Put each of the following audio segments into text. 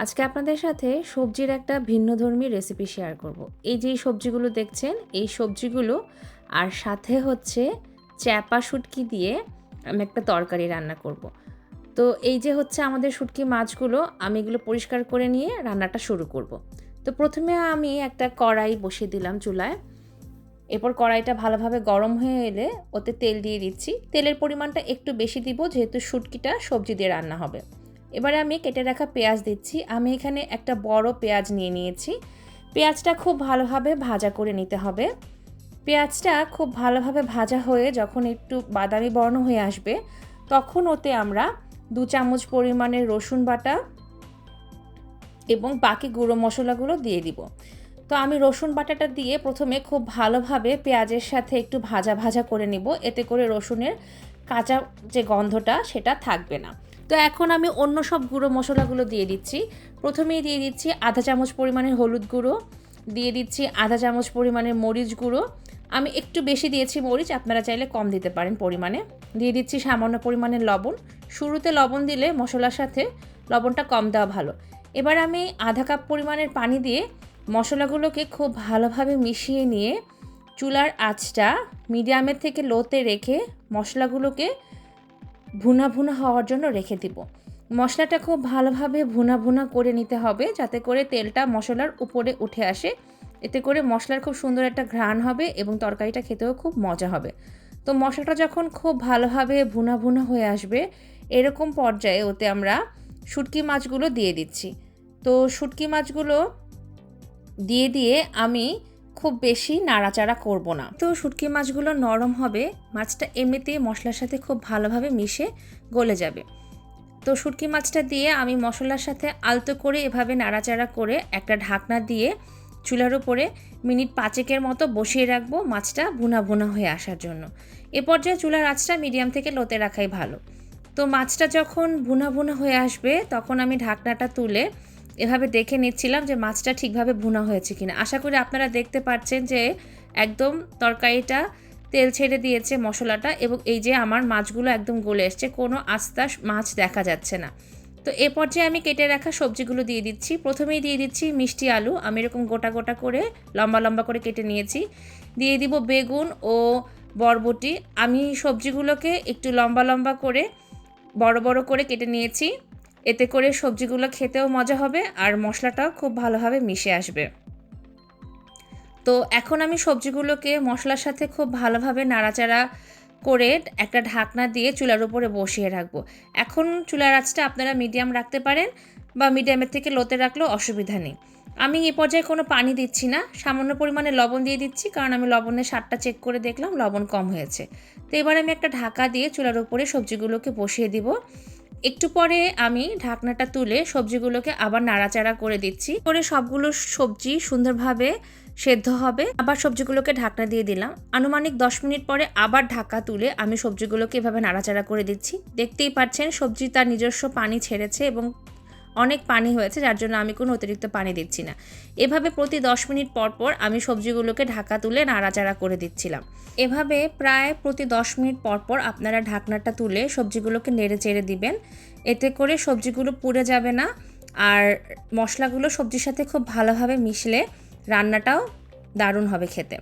আজকে আপনাদের সাথে সবজির একটা ভিন্নধর্মী রেসিপি শেয়ার করব। এই যে সবজিগুলো দেখছেন, এই সবজিগুলো আর সাথে হচ্ছে চ্যাপা শুটকি দিয়ে আমি একটা তরকারি রান্না করব। তো এই যে হচ্ছে আমাদের শুটকি মাছগুলো, আমি এগুলো পরিষ্কার করে নিয়ে রান্নাটা শুরু করব। তো প্রথমে আমি একটা কড়াই বসিয়ে দিলাম চুলায়। এরপর কড়াইটা ভালোভাবে গরম হয়ে এলে ওতে তেল দিয়ে দিচ্ছি। তেলের পরিমাণটা একটু বেশি দিব, যেহেতু শুটকিটা সবজি দিয়ে রান্না হবে। এবারে আমি কেটে রাখা পেঁয়াজ দিচ্ছি। আমি এখানে একটা বড় পেঁয়াজ নিয়ে নিয়েছি। পেঁয়াজটা খুব ভালোভাবে ভাজা করে নিতে হবে। পেঁয়াজটা খুব ভালোভাবে ভাজা হয়ে যখন একটু বাদামি বর্ণ হয়ে আসবে, তখন ওতে আমরা 2 চামচ পরিমাণের রসুন বাটা এবং বাকি গুঁড়ো মশলাগুলো দিয়ে দিব। তো আমি রসুন বাটাটা দিয়ে প্রথমে খুব ভালোভাবে পেঁয়াজের সাথে একটু ভাজা ভাজা করে নিব, এতে করে রসুনের কাঁচা যে গন্ধটা সেটা থাকবে না। তো এখন আমি অন্য সব গুঁড়ো মশলাগুলো দিয়ে দিচ্ছি। প্রথমেই দিয়ে দিচ্ছি আধা চামচ পরিমাণের হলুদ গুঁড়ো, দিয়ে দিচ্ছি আধা চামচ পরিমাণের মরিচ গুঁড়ো। আমি একটু বেশি দিয়েছি মরিচ, আপনারা চাইলে কম দিতে পারেন পরিমাণে। দিয়ে দিচ্ছি সামান্য পরিমাণের লবণ। শুরুতে লবণ দিলে মশলার সাথে লবণটা কম দেওয়া ভালো। এবার আমি আধা কাপ পরিমাণের পানি দিয়ে মশলাগুলোকে খুব ভালোভাবে মিশিয়ে নিয়ে চুলার আঁচটা মিডিয়ামের থেকে লোতে রেখে মশলাগুলোকে ভুনা ভুনা হওয়ার জন্য রেখে দিব। মশলাটা খুব ভালোভাবে ভুনা ভুনা করে নিতে হবে, যাতে করে তেলটা মশলার উপরে উঠে আসে। এতে করে মশলার খুব সুন্দর একটা ঘ্রাণ হবে এবং তরকারিটা খেতেও খুব মজা হবে। তো মশলাটা যখন খুব ভালোভাবে ভুনা ভুনা হয়ে আসবে, এরকম পর্যায়ে ওতে আমরা শুটকি মাছগুলো দিয়ে দিচ্ছি। তো শুটকি মাছগুলো দিয়ে আমি খুব বেশি নাড়াচাড়া করব না। তো শুটকি মাছগুলো নরম হবে, মাছটা এমনিতেই মশলার সাথে খুব ভালোভাবে মিশে গলে যাবে। তো শুটকি মাছটা দিয়ে আমি মশলার সাথে আলতো করে এভাবে নাড়াচাড়া করে একটা ঢাকনা দিয়ে চুলার উপরে মিনিট 5 মতো বসিয়ে রাখবো, মাছটা ভুনা ভুনা হয়ে আসার জন্য। এ পর্যায়ে চুলার আঁচটা মিডিয়াম থেকে লোতে রাখাই ভালো। তো মাছটা যখন ভুনা ভুনা হয়ে আসবে, তখন আমি ঢাকনাটা তুলে এভাবে দেখে নিচ্ছিলাম যে মাছটা ঠিকভাবে ভুনা হয়েছে কিনা। আশা করি আপনারা দেখতে পাচ্ছেন যে একদম তরকারিটা তেল ছেড়ে দিয়েছে মশলাটা, এবং এই যে আমার মাছগুলো একদম গলে এসছে, কোনো আস্তা মাছ দেখা যাচ্ছে না। তো এ পর্যায়ে আমি কেটে রাখা সবজিগুলো দিয়ে দিচ্ছি। প্রথমেই দিয়ে দিচ্ছি মিষ্টি আলু, আমি এরকম গোটা গোটা করে লম্বা লম্বা করে কেটে নিয়েছি। দিয়ে দিব বেগুন ও বরবটি। আমি সবজিগুলোকে একটু লম্বা লম্বা করে বড় বড় করে কেটে নিয়েছি, এতে করে সবজিগুলো খেতেও মজা হবে আর মশলাটাও খুব ভালোভাবে মিশে আসবে। তো এখন আমি সবজিগুলোকে মশলার সাথে খুব ভালোভাবে নাড়াচাড়া করে একটা ঢাকনা দিয়ে চুলার উপরে বসিয়ে রাখবো। এখন চুলার আঁচটা আপনারা মিডিয়াম রাখতে পারেন বা মিডিয়ামের থেকে লোতে রাখলেও অসুবিধা নেই। আমি এই পর্যায়ে কোনো পানি দিচ্ছি না, সামান্য পরিমাণে লবণ দিয়ে দিচ্ছি, কারণ আমি লবণের স্বাদটা চেক করে দেখলাম লবণ কম হয়েছে। তো এবার আমি একটা ঢাকা দিয়ে চুলার উপরে সবজিগুলোকে বসিয়ে দিব। একটু পরে আমি ঢাকনাটা তুলে সবজিগুলোকে আবার নাড়াচাড়া করে দিচ্ছি, করে সবগুলো সবজি সুন্দরভাবে সেদ্ধ হবে। আবার সবজিগুলোকে ঢাকনা দিয়ে দিলাম। আনুমানিক 10 মিনিট পরে আবার ঢাকা তুলে আমি সবজিগুলোকে এভাবে নাড়াচাড়া করে দিচ্ছি। দেখতেই পাচ্ছেন সবজি তার নিজস্ব পানি ছেড়েছে এবং অনেক পানি হয়েছে, যার জন্য আমি কোনো অতিরিক্ত পানি দিচ্ছি না। এভাবে প্রতি 10 মিনিট পর পর আমি সবজিগুলোকে ঢাকা তুলে নাড়াচাড়া করে দিচ্ছিলাম। এভাবে প্রায় প্রতি 10 মিনিট পর পর আপনারা ঢাকনাটা তুলে সবজিগুলোকে নেড়ে চেড়ে দিবেন, এতে করে সবজিগুলো পুড়ে যাবে না আর মশলাগুলো সবজির সাথে খুব ভালোভাবে মিশলে রান্নাটাও দারুণ হবে খেতে।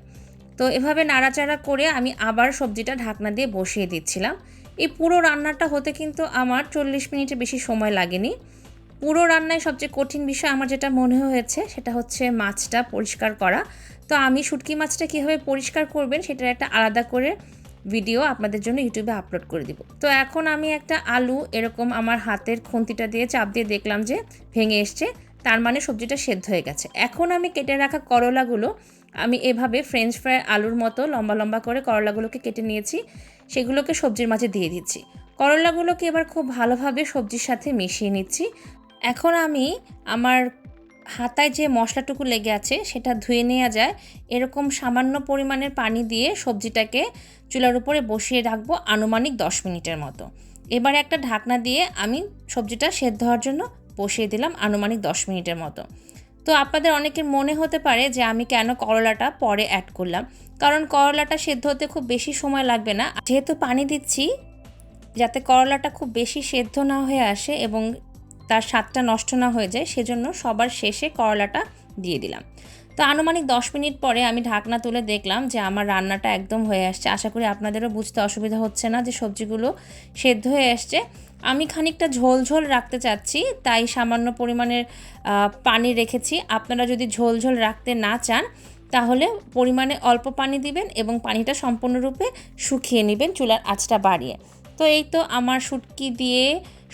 তো এভাবে নাড়াচাড়া করে আমি আবার সবজিটা ঢাকনা দিয়ে বসিয়ে দিচ্ছিলাম। এই পুরো রান্নাটা হতে কিন্তু আমার 40 মিনিটের বেশি সময় লাগেনি। পুরো রান্নায় সবচেয়ে কঠিন বিষয় আমার যেটা মনে হয়েছে সেটা হচ্ছে মাছটা পরিষ্কার করা। তো আমি শুটকি মাছটা কীভাবে পরিষ্কার করবেন সেটার একটা আলাদা করে ভিডিও আপনাদের জন্য ইউটিউবে আপলোড করে দিব। তো এখন আমি একটা আলু এরকম আমার হাতের খুন্তিটা দিয়ে চাপ দিয়ে দেখলাম যে ভেঙে এসছে, তার মানে সবজিটা সেদ্ধ হয়ে গেছে। এখন আমি কেটে রাখা করলাগুলো আমি এভাবে ফ্রেঞ্চ ফ্রাই আলুর মতো লম্বা লম্বা করে করলাগুলোকে কেটে নিয়েছি, সেগুলোকে সবজির মাঝে দিয়ে দিচ্ছি। করলাগুলোকে এবার খুব ভালোভাবে সবজির সাথে মিশিয়ে নিচ্ছি। এখন আমি আমার হাতায় যে মশলাটুকু লেগে আছে সেটা ধুয়ে নেওয়া যায় এরকম সামান্য পরিমাণের পানি দিয়ে সবজিটাকে চুলার উপরে বসিয়ে রাখবো আনুমানিক 10 মিনিটের মতো। এবার একটা ঢাকনা দিয়ে আমি সবজিটা সেদ্ধ হওয়ার জন্য বসিয়ে দিলাম আনুমানিক 10 মিনিটের মতো। তো আপনাদের অনেকের মনে হতে পারে যে আমি কেন করলাটা পরে অ্যাড করলাম, কারণ করলাটা সেদ্ধ হতে খুব বেশি সময় লাগবে না, যেহেতু পানি দিচ্ছি যাতে করলাটা খুব বেশি সেদ্ধ না হয়ে আসে এবং তার স্বাদটা নষ্ট না হয়ে যায়, সেজন্য সবার শেষে করলাটা দিয়ে দিলাম। তো আনুমানিক 10 মিনিট পরে আমি ঢাকনা তুলে দেখলাম যে আমার রান্নাটা একদম হয়ে আসছে। আশা করি আপনাদেরও বুঝতে অসুবিধা হচ্ছে না যে সবজিগুলো সেদ্ধ হয়ে আসছে। আমি খানিকটা ঝোল ঝোল রাখতে চাচ্ছি, তাই সামান্য পরিমাণের পানি রেখেছি। আপনারা যদি ঝোল ঝোল রাখতে না চান তাহলে পরিমাণে অল্প পানি দিবেন এবং পানিটা সম্পূর্ণরূপে শুকিয়ে নেবেন চুলার আঁচটা বাড়িয়ে। তো এই তো আমার শুটকি দিয়ে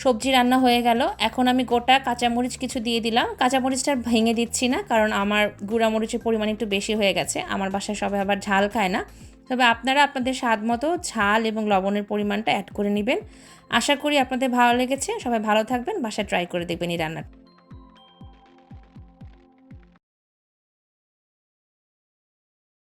সবজি রান্না হয়ে গেল। এখন আমি গোটা কাঁচামরিচ কিছু দিয়ে দিলাম। কাঁচামরিচটা ভেঙে দিচ্ছি না, কারণ আমার গুঁড়ামরিচের পরিমাণ একটু বেশি হয়ে গেছে। আমার বাসায় সবাই আবার ঝাল খায় না। তবে আপনারা আপনাদের স্বাদ মতো ঝাল এবং লবণের পরিমাণটা অ্যাড করে নেবেন। আশা করি আপনাদের ভালো লেগেছে। সবাই ভালো থাকবেন, বাসায় ট্রাই করে দেখবেন এই রান্নাটা।